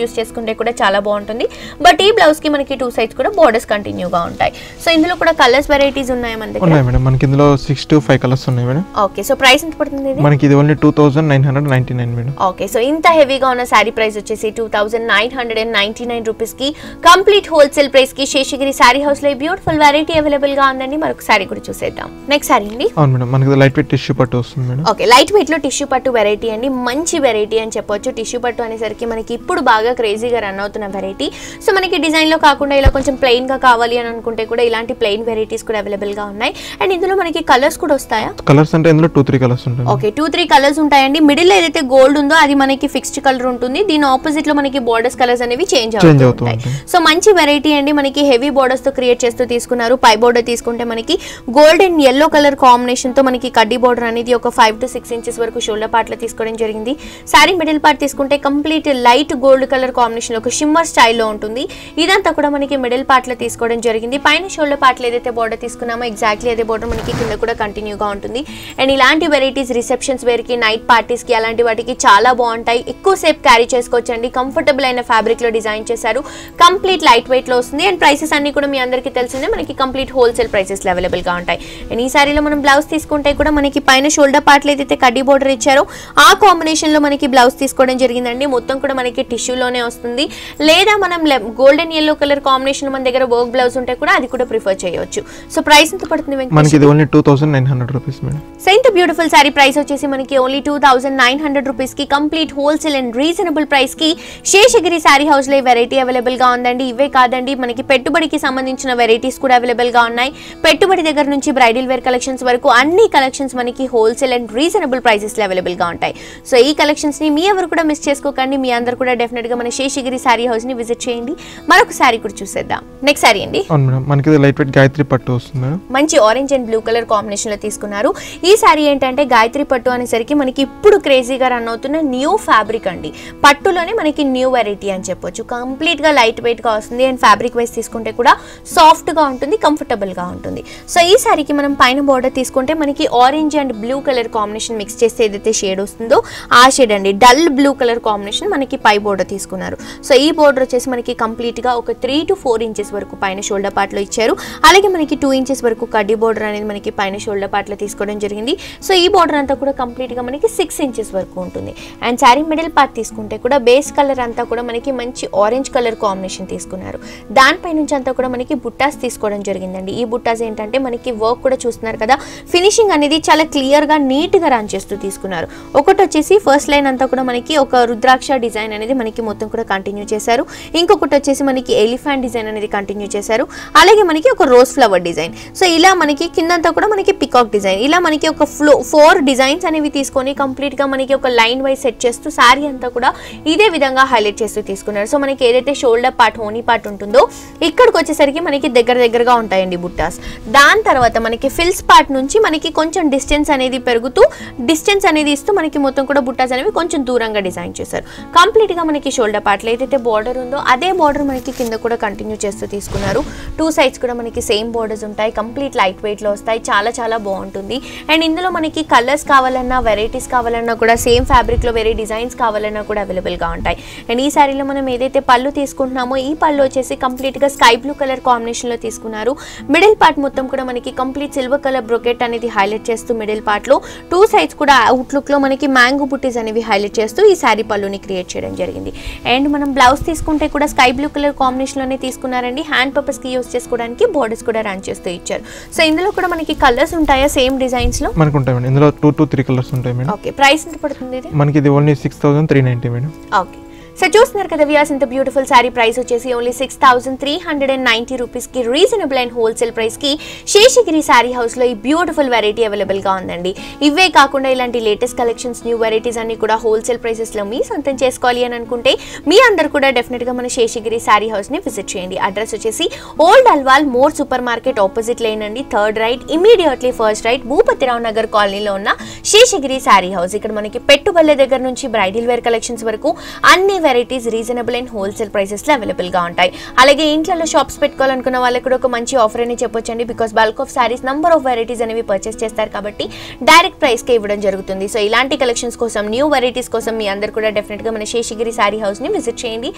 యూస్ చేసుకుంటే కూడా చాలా బాగుంటుంది. బట్ ఈ బ్లౌజ్ కి మనకి 2 సైడ్స్ కూడా బార్డర్స్ కంటిన్యూగా ఉంటాయి. సో ఇందులో కూడా కలర్స్ వెరైటీస్ ఉన్నాయి మన దగ్గర. ఉన్నాయి మేడం, మనకి ఇందులో 6 to 5 కలర్స్ ఉన్నాయి మేడం. ఓకే, సో ప్రైస్ ఎంత పడుతుంది ఇది? మనకి ఇది ఓన్లీ 2999 మేడం. ఓకే, సో ఇంత హెవీగా ఉన్న శారీ ప్రైస్ వచ్చేసి 2999 రూపీస్ కి కంప్లీట్ హోల్సేల్ ప్రైస్ కి శేషగిరి శారీ హౌస్ లో బ్యూటిఫుల్ వెరైటీ అవైలబుల్ గా ఉందండి. మరొక శారీ కూడా చూసేద్దాం. నెక్స్ట్ శారీ అండి. అవును మేడం, మనకి లైట్ వెయిట్ టిష్యూ పట్టు వస్తుంది మేడం. ఓకే, లైట్ వెయిట్ లో టిష్యూ పట్టు వెరైటీ అండి, మంచి వెరైటీ అని చెప్పొచ్చు. టిష్యూ పట్టు అనేసరికి మనకి ఇప్పుడు బాగా క్రేజీగా రన్ అవుతున్న వెరైటీ. సో మనకి డిజైన్ లో కాకుండా ఇలా కొంచెం ప్లెయిన్ గా కావాలి అని అనుకుంటే కూడా ఇలాంటి ప్లెయిన్ వెరైటీస్ కూడా అవైలబుల్ గా ఉన్నాయి. అండ్ ఇందులో మనకి కలర్స్ కూడా వస్తాయా? కలర్స్ అంటే ఇందులో 2-3 కలర్స్ ఉంటాయి. ఓకే, 2-3 కలర్స్ ఉంటాయండి. మిడిల్ లో ఏదైతే గోల్డ్ ఉందో అది మనకి ఫిక్స్డ్ కలర్ ఉంటుంది. దీని ఆపోజిట్ లో మనకి బోర్డర్స్ కలర్స్ అనేవి చేంజ్ అవుతుంటాయి. సో మంచి వెరైటీ అండి, మనకి హెవీ బోర్డర్స్ తో క్రియేట్ చేస్తూ తీసుకున్నారు. పై బోర్డర్ తీసుకుంటే మనకి gold and yellow colour combination తో మనకి కడ్డీ బోర్డర్ అనేది ఒక 5 to 6 ఇంచెస్ వరకు షోల్డర్ పార్ట్ లో తీసుకోవడం జరిగింది. శారీ మిడిల్ పార్ట్ తీసుకుంటే complete light gold colour combination లో ఒక షిమ్మర్ స్టైల్లో ఉంటుంది. ఇదంతా కూడా మనకి మిడిల్ పార్ట్ లో తీసుకోవడం జరిగింది. పైన షోల్డర్ పార్ట్ లో ఏదైతే బోర్డర్ తీసుకున్నామో ఎగ్జాక్ట్లీ అదే బోర్డర్ మనకి కింద కూడా కంటిన్యూగా ఉంటుంది. అండ్ ఇలాంటి వెరైటీస్ రిసెప్షన్స్ వేర్ కి, నైట్ పార్టీస్ కి అలాంటి వాటికి చాలా బాగుంటాయి. ఎక్కువ సేపు క్యారీ చేసుకోవచ్చు అండి. కంఫర్టబుల్ అయిన ఫ్యాబ్రిక్ లో డిజైన్ చేశారు. కంప్లీట్ లైట్ వెయిట్ లో వస్తుంది. అండ్ ప్రైసెస్ అన్ని కూడా మీ అందరికీ తెలిసిందే, మనకి కంప్లీట్ హోల్సేల్ ప్రైసెస్ లో అవైలబుల్ గా ఉంటాయి. అండ్ ఈ సారీలో మనం బ్లౌజ్ తీసుకుంటే కూడా మనకి పైన షోల్డర్ పార్ట్ లో ఏదైతే కడ్డీ బోర్డర్ ఇచ్చారో ఆ కాంబినేషన్ లో మనకి బ్లౌజ్ తీసుకోవడం జరిగిందండి. మొత్తం కూడా మనకి టిష్యూలోనే వస్తుంది. లేదా మనం గోల్డెన్ yellow కలర్ కాంబినేషన్ మన దగ్గర వర్క్ బ్లౌజ్ ఉంటే కూడా అది కూడా ప్రిఫర్ చేయొచ్చు. సో ప్రైస్ ఎంత పడుతుంది? మనకి ఇది ఓన్లీ 2900 రూపీస్ మేడం. సో ఇంత బ్యూటిఫుల్ సారీ ప్రైస్ వచ్చేసి మనకి ఓన్లీ 2900 రూపీస్ కి complete wholesale and reasonable price కి శేషగిరి శారీ హౌస్ లో ఈ వెరైటీ అవైలబుల్ గా ఉందండి. ఇవే కాదండి, మనకి పెట్టుబడికి సంబంధించిన వెరైటీస్ కూడా అవైలబుల్ గా ఉన్నాయి. పెట్టుబడి దగ్గర నుంచి బ్రైడల్ వేర్ కలెక్షన్స్ వరకు అన్ని కలెక్షన్స్ మనకి హోల్సేల్ అండ్ రీజనబుల్ ప్రైసెస్ లో అవైలబుల్ గా ఉంటాయి. సో ఈ కలెక్షన్స్ ని మీ ఎవరు కూడా మిస్ చేసుకోకండి. మీ అందరూ కూడా డెఫినెట్ గా మన శేషగిరి శారీ హౌస్ ని విజిట్ చేయండి. మరొక శారీ కూడా చూసేద్దాం. నెక్స్ట్ శారీ అండి. అవును మేడం, మనకి లైట్ వెయిట్ గాయత్రి పట్టు వస్తుంది మేడం. మంచి orange and blue colour combination లో తీసుకున్నారు. ఈ శారీ ఏంటంటే గాయత్రి పట్టు అనేసరికి మనకి ఇప్పుడు క్రేజీగా రన్ అవుతున్న న్యూ ఫ్యాబ్రిక్ అండి. పట్టులోనే మనకి న్యూ వెరైటీ అని చెప్పొచ్చు. కంప్లీట్ గా లైట్ వెయిట్ గా వస్తుంది. అండ్ ఫ్యాబ్రిక్ వైజ్ తీసుకుంటే కూడా సాఫ్ట్ గా ఉంటుంది, కంఫర్టబుల్ గా ఉంటుంది. సో ఈ శారీకి మనం పైన బార్డర్ తీసుకుంటే మనకి orange and blue colour combination mix చేస్తే ఏదైతే షేడ్ వస్తుందో ఆ షేడ్ అండి. డల్ బ్లూ కలర్ కాంబినేషన్ మనకి పై బోర్డర్ తీసుకున్నారు. సో ఈ బోర్డర్ వచ్చేసి మనకి కంప్లీట్ గా ఒక 3 to 4 ఇంచెస్ వరకు పైన షోల్డర్ పార్ట్ లో ఇచ్చారు. అలాగే మనకి 2 ఇంచెస్ వరకు కడ్డీ బోర్డర్ అనేది మనకి పైన షోల్డర్ పార్ట్ లో తీసుకోవడం జరిగింది. సో ఈ బోర్డర్ అంతా కూడా కంప్లీట్ గా మనకి 6 ఇంచెస్ వరకు ఉంటుంది. అండ్ శారీ మిడిల్ పార్ట్ తీసుకుంటే కూడా బేస్ కలర్ అంతా కూడా మనకి మంచి ఆరెంజ్ కలర్ కాంబినేషన్ తీసుకున్నారు. దానిపై నుంచి అంతా కూడా మనకి బుట్టాస్ తీసుకోవడం జరిగిందండి. ఈ బుట్టాస్ ఏంటంటే మనకి వర్క్ కూడా చూస్తున్నారు కదా, ఫినిషింగ్ అనేది చాలా క్లియర్ గా నీట్ గా రన్ చేస్తూ తీసుకున్నారు. ఒకటి వచ్చేసి ఫస్ట్ లైన్ అంతా కూడా మనకి ఒక రుద్రాక్ష డిజైన్ అనేది మనకి మొత్తం కూడా కంటిన్యూ చేశారు. ఇంకొకటి వచ్చేసి మనకి ఎలిఫెంట్ డిజైన్ అనేది కంటిన్యూ చేశారు. అలాగే మనకి ఒక రోజ్ ఫ్లవర్ డిజైన్. సో ఇలా మనకి కిందంతా కూడా మనకి పికాక్ డిజైన్, ఇలా మనకి ఒక ఫోర్ డిజైన్స్ అనేవి తీసుకొని కంప్లీట్గా మనకి ఒక లైన్ వైజ్ సెట్ చేస్తూ శారీ అంతా కూడా ఇదే విధంగా హైలైట్ చేస్తూ తీసుకున్నారు. సో మనకి ఏదైతే షోల్డర్ పార్ట్ హోనీ పార్ట్ ఉంటుందో ఇక్కడికి వచ్చేసరికి మనకి దగ్గరగా ఉంటాయండి బుట్టాస్. దాని తర్వాత మనకి ఫిల్స్ పార్ట్ నుంచి మనకి కొంచెం డిస్టెన్స్ అనేది పెరుగుతూ డిస్టెన్స్ అనేది ఇస్తూ మనకి మొత్తం కూడా బుట్టాస్ అనేవి కొంచెం దూరంగా డిజైన్ చేశారు. కంప్లీట్గా మనకి షోల్డర్ పార్ట్లో ఏదైతే బార్డర్ ఉందో అదే బార్డర్ మనకి కింద కూడా కంటిన్యూ చేస్తూ తీసుకున్నారు. టూ సైడ్స్ కూడా మనకి సేమ్ బార్డర్స్ ఉంటాయి. కంప్లీట్ లైట్ వెయిట్లో వస్తాయి. చాలా బాగుంటుంది. అండ్ ఇందులో మనకి కలర్స్ కావాలన్నా వెరైటీస్ కావాలన్నా కూడా సేమ్ ఫ్యాబ్రిక్లో వేరే డిజైన్స్ కావాలన్నా కూడా అవైలబుల్గా ఉంటాయి. అండ్ ఈ శారీలో మనం ఏదైతే పళ్ళు తీసుకుంటున్నామో ఈ పళ్ళు వచ్చేసి కంప్లీట్గా స్కై బ్లూ కలర్ కాంబినేషన్లో తీసుకున్నారు. మిడిల్ పార్ట్ మొత్తం కూడా మనకి కంప్లీట్ సిల్వర్ కలర్ బ్రొకెట్ అనేది హైలైట్ చేస్తూ మిడిల్ పార్ట్లో టూ సైడ్స్ కూడా అవుట్లుక్లో మనకి మ్యాంగో బుట్టీస్ అనేవి హైలైట్ చేస్తూ ఈ శారీ పళ్ళుని క్రియేట్ చేయడం జరిగింది. అండ్ మనం బ్లౌజ్ తీసుకుంటే కూడా స్కై బ్లూ కలర్ కాంబినేషన్లోనే తీసుకున్నారండి. హ్యాండ్ పర్పస్కి యూస్ చేసుకోవడానికి బోర్డర్స్ కూడా రన్ చేస్తూ ఇచ్చారు. సో ఇందులో కూడా మనకి కలర్స్ ఉంటాయా సేమ్ డిజైన్స్ లో? మనకు ఉంటాయి మేడం. ఇందులో 2 to 3 కలర్స్ ఉంటాయి మేడం. ఓకే, ప్రైస్ ఎంత పడుతుంది ఇది? మనకి ఇది ఓన్లీ 6390 మేడం. ఓకే, సో చూస్తున్నారు కదా వ్యూయర్స్, ఇంత బ్యూటిఫుల్ శారీ ప్రైస్ వచ్చేసి ఓన్లీ 6390 రూపీస్కి రీజనబుల్ అండ్ హోల్సేల్ ప్రైస్కి శేషగిరి శారీ హౌస్లో ఈ బ్యూటిఫుల్ వెరైటీ అవైలబుల్గా ఉందండి. ఇవే కాకుండా ఇలాంటి లేటెస్ట్ కలెక్షన్స్ న్యూ వెరైటీస్ అన్ని కూడా హోల్సేల్ ప్రైసెస్లో మీ సొంతం చేసుకోవాలి అని అనుకుంటే మీ అందరు కూడా డెఫినెట్గా మన శేషగిరి శారీ హౌస్ని విజిట్ చేయండి. అడ్రస్ వచ్చేసి old Alwal more super market opposite lane అండి, third right, immediately first right, Bhupathirao Nagar కాలనీలో ఉన్న శేషగిరి శారీ హౌస్. ఇక్కడ మనకి పెట్టుబడుల దగ్గర నుంచి బ్రైడల్ వేర్ కలెక్షన్స్ వరకు అన్ని varieties reasonable and wholesale prices లో అవైలబుల్ గా ఉంటాయి. అలాగే ఇంట్లో షాప్స్ పెట్టుకోవాలనుకున్న వాళ్ళకి కూడా ఒక మంచి ఆఫర్ అని చెప్పొచ్చండి. Because bulk of saris number of varieties అనేవి పర్చేస్ చేస్తారు కాబట్టి డైరెక్ట్ ప్రైస్ కే ఇవ్వడం జరుగుతుంది. సో ఇలాంటి కలెక్షన్స్ కోసం న్యూ వెరైటీస్ కోసం మీ అందరు కూడా డెఫినెట్ గా మన శేషగిరి శారీ హౌస్ ని విజిట్ చేయండి.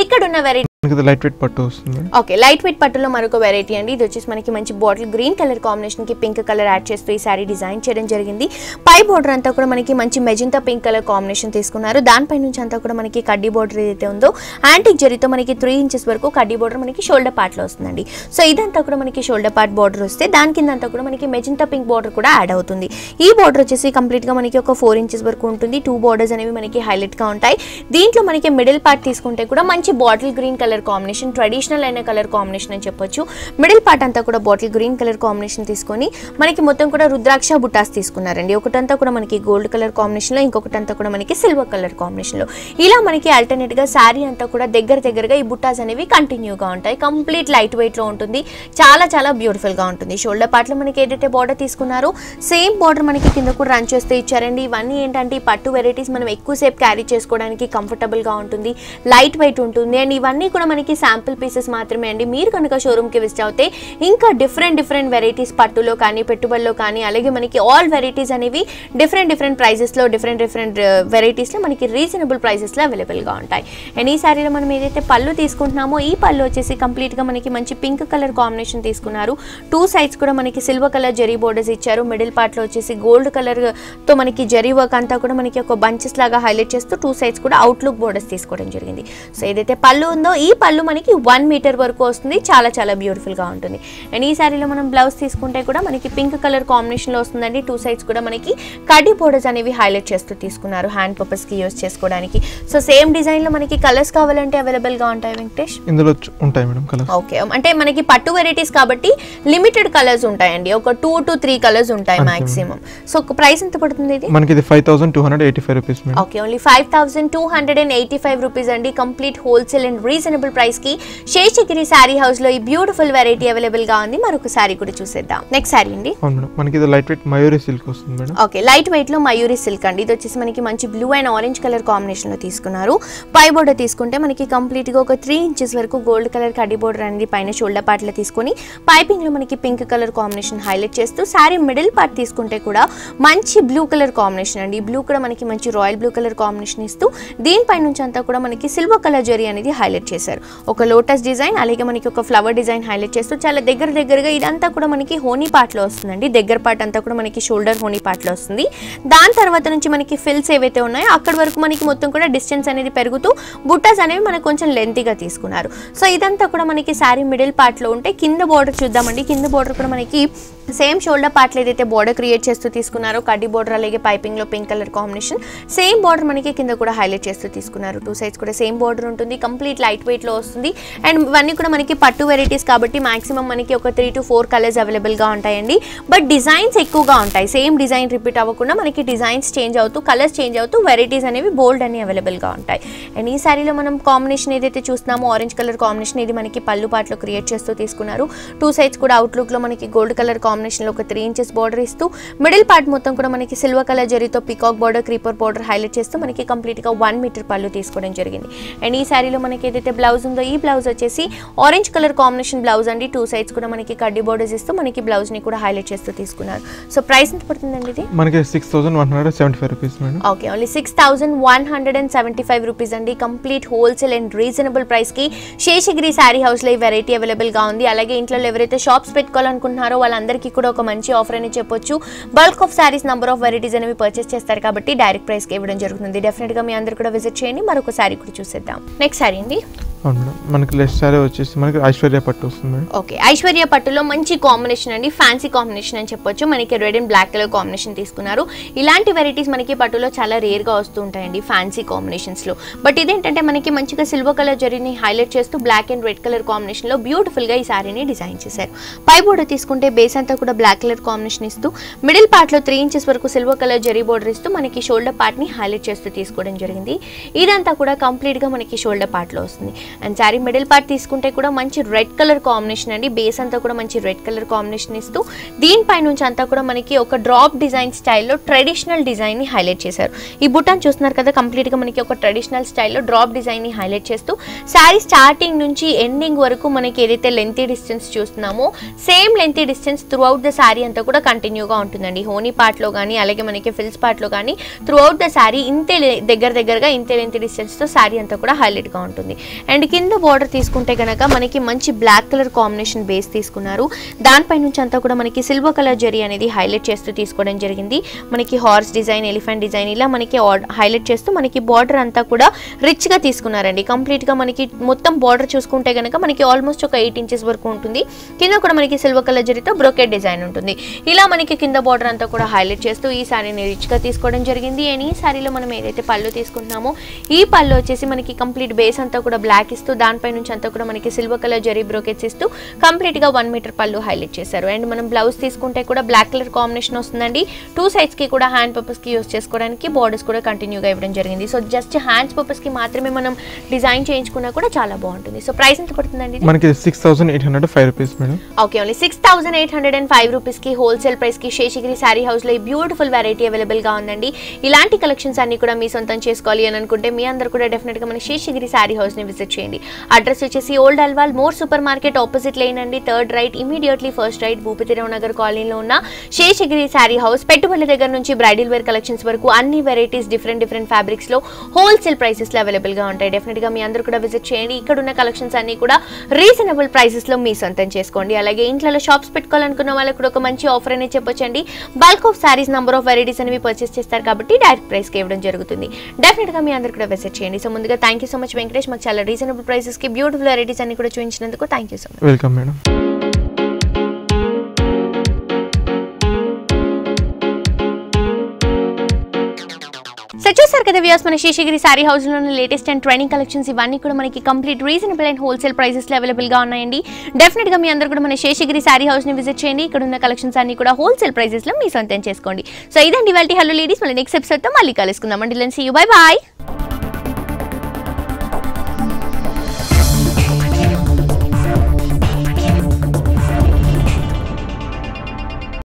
ఇక్కడ ఉన్న వెరైటీ లైట్ వెయిట్ పట్టు వస్తుంది. ఓకే, లైట్ వెయిట్ పట్టులో మరొక వెరైటీ అండి. ఇది వచ్చేసి మనకి మంచి బాటిల్ గ్రీన్ కలర్ కాంబినేషన్ కి పింక్ కలర్ యాడ్ చేస్తూ ఈ సారీ డిజైన్ చేయడం జరిగింది. పై బోర్డర్ అంతా కూడా మనకి మంచి మెజెంటా పింక్ కలర్ కాంబినేషన్ తీసుకున్నారు. దానిపై నుంచి అంతా కూడా మనకి కడ్డీ బోర్డర్ ఏదైతే ఉందో యాంటిక్ జరీతో మనకి 3 inches వరకు కడ్డీ బోర్డర్ మనకి షోల్డర్ పార్ట్ లో వస్తుందండి. సో ఇదంతా కూడా మనకి షోల్డర్ పార్ట్ బోర్డర్ వస్తే దాని కింద అంతా కూడా మనకి మెజెంటా పింక్ బోర్డర్ కూడా యాడ్ అవుతుంది. ఈ బోర్డర్ వచ్చేసి కంప్లీట్ గా మనకి ఒక 4 inches వరకు ఉంటుంది. 2 borders అనేవి మనకి హైలైట్ గా ఉంటాయి. దీంట్లో మనకి మిడిల్ పార్ట్ తీసుకుంటే కూడా మంచి bottle green colour combination, traditional అయిన కలర్ కాంబినేషన్ అని చెప్పొచ్చు. మిడిల్ పార్ట్ అంతా కూడా బాటిల్ గ్రీన్ కలర్ కాంబినేషన్ తీసుకొని మనకి మొత్తం కూడా రుద్రాక్ష బుట్టాస్ తీసుకున్నారండి. ఒకటంతా కూడా మనకి గోల్డ్ కలర్ కాంబినేషన్ లో, ఇంకొకటంతా కూడా మనకి సిల్వర్ కలర్ కాంబినేషన్ లో. ఇలా మనకి ఆల్టర్నేట్ గా శారీ అంతా కూడా దగ్గరగా ఈ బుట్టాస్ అనేవి కంటిన్యూగా ఉంటాయి. కంప్లీట్ లైట్ వెయిట్ లో ఉంటుంది. చాలా బ్యూటిఫుల్ గా ఉంటుంది. షోల్డర్ పార్ట్ లో మనకి ఏదైతే బార్డర్ తీసుకున్నారో సేమ్ బార్డర్ మనకి కింద కూడా రన్ చేస్తే ఇచ్చారండి. ఇవన్నీ ఏంటంటే ఈ పట్టు వెరైటీస్ మనం ఎక్కువసేపు క్యారీ చేసుకోవడానికి కంఫర్టబుల్ గా ఉంటుంది, లైట్ వెయిట్ ఉంటుంది. అండ్ ఇవన్నీ కూడా మనకి శాంపుల్ పీసెస్ మాత్రమే అండి. మీరు కనుక షోరూమ్కి విజిట్ అవుతే ఇంకా డిఫరెంట్ వెరైటీస్ పట్టులో కానీ పెట్టుబడిలో కానీ అలాగే మనకి ఆల్ వెరైటీస్ అనేవి డిఫరెంట్ ప్రైజెస్లో డిఫరెంట్ వెరైటీస్లో మనకి రీజనబుల్ ప్రైజెస్లో అవైలబుల్గా ఉంటాయి. అండ్ ఈ శారీలో మనం ఏదైతే పళ్ళు తీసుకుంటున్నామో ఈ పళ్ళు వచ్చేసి కంప్లీట్గా మనకి మంచి పింక్ కలర్ కాంబినేషన్ తీసుకున్నారు. 2 sides కూడా మనకి సిల్వర్ కలర్ జరీ బోర్డర్స్ ఇచ్చారు. మిడిల్ పార్ట్లో వచ్చేసి గోల్డ్ కలర్తో మనకి జరీ వర్క్ అంతా కూడా మనకి ఒక బంచెస్ లాగా హైలైట్ చేస్తూ 2 sides కూడా అవుట్లుక్ బోర్డర్స్ తీసుకోవడం జరిగింది. సో ఏదైతే పళ్ళు ఉందో ఈ పళ్ళు మనకి 1 meter వరకు వస్తుంది. చాలా బ్యూటిఫుల్ గా ఉంటుంది. అండ్ ఈ శారీలో మనం బ్లౌజ్ తీసుకుంటే కూడా మనకి పింక్ కలర్ కాంబినేషన్ లో వస్తుందండి. 2 sides కూడా మనకి కడ్డీ బోర్డర్స్ అనేవి హైలైట్ చేస్తూ తీసుకున్నారు హ్యాండ్ పర్పస్ కి యూస్ చేసుకోవడానికి. సో సేమ్ డిజైన్ లో మనకి కలర్స్ కావాలంటే అవైలబుల్ గా ఉంటాయి వెంకటేష్? ఇందులో ఉంటాయి మేడం కలర్స్. ఓకే, అంటే మనకి పట్టు వెరైటీస్ కాబట్టి లిమిటెడ్ కలర్స్ ఉంటాయండి. ఒక 2 to 3 కలర్స్ ఉంటాయి మాక్సిమం. సో ప్రైస్ ఎంత పడుతుంది ఇది? మనకి ఇది 5285 rupees madam. Okay, only 5285 rupees అండి. Complete wholesale and reasonable price కి శేషగిరి శారీ హౌస్ లో ఈ బ్యూటిఫుల్ వెరైటీ అవైలబుల్ గా ఉంది. మరొక శారీ కూడా చూసేద్దాం. నెక్స్ట్ శారీ అండి. మనకి ఇది లైట్ వెయిట్ మయూరి సిల్క్ వస్తుంది మేడం. ఓకే, లైట్ వెయిట్ లో మయూరి సిల్క్ అండి. ఇది వచ్చేసి మనకి మంచి blue and orange colour combination లో తీసుకున్నారు. పై బోర్డర్ తీసుకుంటే మనకి కంప్లీట్ గా ఒక 3 inches వరకు గోల్డ్ కలర్ కడ్డీ బోర్డర్ అనేది పైన షోల్డర్ పార్ట్ లో తీసుకొని పైపింగ్ లో మనకి పింక్ కలర్ కాంబినేషన్ హైలైట్ చేస్తూ శారీ మిడిల్ పార్ట్ తీసుకుంటే కూడా మంచి బ్లూ కలర్ కాంబినేషన్ అండి. బ్లూ కూడా మనకి మంచి రాయల్ బ్లూ కలర్ కాంబినేషన్ ఇస్తూ దీనిపై నుంచి అంతా కూడా మనకి సిల్వర్ కలర్ జరీ అనేది హైలైట్ చేశారు. ఒక లోటస్ డిజైన్ అలాగే మనకి ఒక ఫ్లవర్ డిజైన్ హైలైట్ చేస్తూ చాలా దగ్గరగా ఇదంతా కూడా మనకి హోనీ పార్ట్ లో వస్తుందండి. దగ్గర పార్ట్ అంతా కూడా మనకి షోల్డర్ హోనీ పార్ట్ లో వస్తుంది. దాని తర్వాత నుంచి మనకి ఫిల్స్ ఏవైతే ఉన్నాయో అక్కడ వరకు మనకి మొత్తం కూడా డిస్టెన్స్ అనేది పెరుగుతూ బుట్టాస్ అనేవి మనకు కొంచెం లెంతీగా తీసుకున్నారు. సో ఇదంతా కూడా మనకి శారీ మిడిల్ పార్ట్ లో ఉంటే కింద బోర్డర్ చూద్దామండి. కింద బోర్డర్ కూడా మనకి సేమ్ షోల్డర్ పార్ట్లో ఏదైతే బార్డర్ క్రియేట్ చేస్తూ తీసుకున్నారో కడ్డీ బార్డర్ అలాగే పైపింగ్ లో pink colour combination, same border మనకి కింద కూడా హైలైట్ చేస్తూ తీసుకున్నారు. 2 సైడ్స్ కూడా సేమ్ బార్డర్ ఉంటుంది, కంప్లీట్ లైట్ వెయిట్ లో వస్తుంది. అండ్ ఇవన్నీ కూడా మనకి పట్టు వెరైటీస్ కాబట్టి మాక్సిమం మనకి ఒక 3 to 4 కలర్స్ అవైలబుల్ గా ఉంటాయండి. బట్ డిజైన్స్ ఎక్కువగా ఉంటాయి, సేమ్ డిజైన్ రిపీట్ అవ్వకుండా మనకి డిజైన్స్ చేంజ్ అవుతూ కలర్స్ చేంజ్ అవుతూ వెరైటీస్ అనేవి బోల్డ్ అని అవైలబుల్ గా ఉంటాయి. అండ్ ఈ సారీలో మనం కాంబినేషన్ ఏదైతే చూస్తున్నామో ఆరెంజ్ కలర్ కాంబినేషన్, ఇది మనకి పళ్ళు పార్ట్లో క్రియేట్ చేస్తూ తీసుకున్నారు. 2 సైడ్స్ కూడా అవుట్లుక్ లో మనకి గోల్డ్ కలర్ కాంబినేషన్ లో ఒక 3 inches బార్డర్ ఇస్తూ మిడిల్ పార్ట్ మొత్తం కూడా మనకి సిల్వర్ కలర్ జరీతో peacock border creeper border highlight చేస్తూ మనకి కంప్లీట్ గా 1 మీటర్ పళ్ళు తీసుకోవడం జరిగింది. అండ్ ఈ సారీలో మనకి ఏదైతే బ్లౌజ్ ఉందో ఈ బ్లౌజ్ వచ్చేసి ఆరెంజ్ కలర్ కాంబినేషన్ బ్లౌజ్ అండి. 2 సైడ్స్ కూడా మనకి కడ్డీ బార్డర్స్ ఇస్తూ మనకి బ్లౌజ్ ని కూడా హైలైట్ చేస్తూ తీసుకున్నారు. సో ప్రైస్ ఎంత పడుతుందండి ఇది? మనకి 6175 rupees madam. Okay, only 6175 rupees అండి. Complete wholesale and reasonable price కి శేషగిరి సారీ హౌస్ లో ఈ వెరైటీ అవైలబుల్ గా ఉంది. అలాగే ఇంట్లో ఎవరైతే షాప్స్ పెట్టుకోవాలనుకుంటున్నారో వాళ్ళందరికీ కూడా ఒక మంచి ఆఫర్ అని చెప్పొచ్చు. Bulk of saris number of varieties అనేవి పర్చేస్ చేస్తారు కాబట్టి డైరెక్ట్ ప్రైస్ కి ఇవ్వడం జరుగుతుంది. డెఫినెట్ గా మీ అందరూ కూడా విజిట్ చేయండి. మరొక సారీ కూడా చూసేద్దాం. నెక్స్ట్ సారీ అండి. అవును మేడం, మనకి నెక్స్ట్ సారీ వచ్చేసి మనకి ఐశ్వర్య పట్టు వస్తుంది మేడం. ఓకే, ఐశ్వర్య పట్టులో మంచి కాంబినేషన్ అండి, ఫ్యాన్సీ కాంబినేషన్ అని చెప్పొచ్చు. మనకి red and black colour combination తీసుకున్నారు. ఇలాంటి వెరైటీస్ మనకి పట్టులో చాలా రేర్ గా వస్తూ ఉంటాయండి ఫ్యాన్సీ కాంబినేషన్స్ లో. బట్ ఇదేంటంటే మనకి మంచిగా సిల్వర్ కలర్ జరీని హైలైట్ చేస్తూ black and red colour combination లో బ్యూటిఫుల్ గా ఈ సారీని డిజైన్ చేశారు. పై బోర్డర్ తీసుకుంటే బేస్ అంతా కూడా బ్లాక్ కలర్ కాంబినేషన్ ఇస్తూ మిడిల్ పార్ట్ లో 3 inches వరకు సిల్వర్ కలర్ జరీ బోర్డర్ ఇస్తూ మనకి షోల్డర్ పార్ట్ ని హైలైట్ చేస్తూ తీసుకోవడం జరిగింది. ఇదంతా కూడా కంప్లీట్ గా మనకి షోల్డర్ పార్ట్ లో వస్తుంది. అండ్ సారీ మిడిల్ పార్ట్ తీసుకుంటే కూడా మంచి రెడ్ కలర్ కాంబినేషన్ అండి. బేస్ అంతా కూడా మంచి రెడ్ కలర్ కాంబినేషన్ ఇస్తూ దీనిపై నుంచి అంతా కూడా మనకి ఒక డ్రాప్ డిజైన్ స్టైల్లో ట్రెడిషనల్ డిజైన్ ని హైలైట్ చేశారు. ఈ బుట్టాన్ చూస్తున్నారు కదా, కంప్లీట్ గా మనకి ఒక ట్రెడిషనల్ స్టైల్లో డ్రాప్ డిజైన్ ని హైలైట్ చేస్తూ సారీ స్టార్టింగ్ నుంచి ఎండింగ్ వరకు మనకి ఏదైతే లెంతీ డిస్టెన్స్ చూస్తున్నామో same lengthy distance throughout the sari అంతా కూడా కంటిన్యూగా ఉంటుందండి. హోనీ పార్ట్ లో కానీ అలాగే మనకి ఫిల్స్ పార్ట్ లో కానీ త్రూ అవుట్ ద సారీ ఇంతే దగ్గరగా ఇంతే లెంతీ డిస్టెన్స్ తో సారీ అంతా కూడా హైలైట్ గా ఉంటుంది. అండ్ కింద బార్డర్ తీసుకుంటే కనుక మనకి మంచి బ్లాక్ కలర్ కాంబినేషన్ బేస్ తీసుకున్నారు. దానిపై నుంచి అంతా కూడా మనకి సిల్వర్ కలర్ జరీ అనేది హైలైట్ చేస్తూ తీసుకోవడం జరిగింది. మనకి హార్స్ డిజైన్, ఎలిఫెంట్ డిజైన్ ఇలా మనకి హైలైట్ చేస్తూ మనకి బార్డర్ అంతా కూడా రిచ్ గా తీసుకున్నారండి. కంప్లీట్ గా మనకి మొత్తం బార్డర్ చూసుకుంటే కనుక మనకి ఆల్మోస్ట్ ఒక 8 inches వరకు ఉంటుంది. కింద కూడా మనకి సిల్వర్ కలర్ జరీతో బ్రోకెట్ డిజైన్ ఉంటుంది. ఇలా మనకి కింద బార్డర్ అంతా కూడా హైలైట్ చేస్తూ ఈ సారీని రిచ్ గా తీసుకోవడం జరిగింది. అండ్ ఈ సారీలో మనం ఏదైతే పళ్ళు తీసుకుంటున్నామో ఈ పళ్ళు వచ్చేసి మనకి కంప్లీట్ బేస్ అంతా కూడా బ్లాక్ ఇస్తూ దానిపై నుంచి అంతా కూడా మనకి సిల్వర్ కలర్ జరీ బ్రోకెట్స్ ఇస్తూ కంప్లీట్ గా 1 మీటర్ పళ్ళు హైలైట్ చేశారు. అండ్ మనం బ్లౌజ్ తీసుకుంటే కూడా బ్లాక్ కలర్ కాంబినేషన్ వస్తుందండి. 2 సైడ్స్ కి కూడా హ్యాండ్ పర్పస్ కి యూస్ చేసుకోవడానికి బార్డర్స్ కూడా కంటిన్యూగా ఇవ్వడం జరిగింది. సో జస్ట్ హ్యాండ్స్ పర్పస్ కి మాత్రమే మనం డిజైన్ చేయించుకున్నా కూడా చాలా బాగుంటుంది. సో ప్రైస్ ఎంత పడుతుందండి? మనకి 6805 rupees madam. Okay, only 6805 rupees కి హోల్సేల్ ప్రైస్ కి శేషగిరి సారీ హౌస్ లో ఈ బ్యూటిఫుల్ వెరైటీ అవైలబుల్ గా ఉందండి. ఇలాంటి కలెక్షన్స్ అన్ని కూడా మీ సొంతం చేసుకోవాలి అని అనుకుంటే మీ అందరూ కూడా డెఫినెట్ గా మన శేషగిరి సారీ హౌస్ ని విజిట్ చేయండి. అడ్రస్ వచ్చేసి old Alwal more super market opposite lane అండి, 3rd right, immediately first right, Bhupathirao Nagar కాలనీలో ఉన్న శేషగిరి సారీ హౌస్. పెట్టుబడుల దగ్గర నుంచి బ్రైడల్ వేర్ కలెక్షన్స్ వరకు అన్ని వెరైటీస్ డిఫరెంట్ ఫ్యాబ్రిక్స్ లో హోల్సేల్ ప్రైసెస్ లో అవైలబుల్ గా ఉంటాయి. డెఫినెట్ గా మీ అందరూ కూడా విజిట్ చేయండి. ఇక్కడ ఉన్న కలెక్షన్స్ అన్ని కూడా రీజనబుల్ ప్రైసెస్ లో మీ సొంతం చేసుకోండి. అలాగే ఇంట్లో షాప్స్ పెట్టుకోవాలనుకున్న వాళ్ళకి కూడా ఒక మంచి ఆఫర్ అనేది చెప్పొచ్చండి. Bulk of saris number of varieties అనేవి పర్చేస్ చేస్తారు కాబట్టి డైరెక్ట్ ప్రైస్ కి ఇవ్వడం జరుగుతుంది. డెఫినెట్ గా మీ అందరూ కూడా విజిట్ చేయండి. సో ముందుగా thank you so much Venkatesh, మాకు చాలా రీజనబుల్ ప్రైసెస్ కి బ్యూటిఫుల్ వెరైటీస్ అన్ని కూడా చూపించినందుకు thank you so much. Welcome madam. So చూసారు కదా వ్యూయర్స్, మన శేషగిరి సారీ హౌస్ లో లేటెస్ట్ అండ్ ట్రెండింగ్ కలెక్షన్స్ ఇవన్నీ కూడా మనకి complete reasonable and wholesale prices లో అవైలబుల్ గా ఉన్నాయండి. డెఫినెట్ గా మీ అందరూ కూడా మన శేషగిరి సారీ హౌస్ ని విజిట్ చేయండి. ఇక్కడ ఉన్న కలెక్షన్స్ అన్ని కూడా హోల్సేల్ ప్రైసెస్ లో మీ సొంతం చేసుకోండి. సో ఇదండి ఇవాల్టి హలో లేడీస్, మళ్ళీ నెక్స్ట్ ఎపిసోడ్ తో మళ్ళీ కలుసుకుందాం. Until then see you, bye by.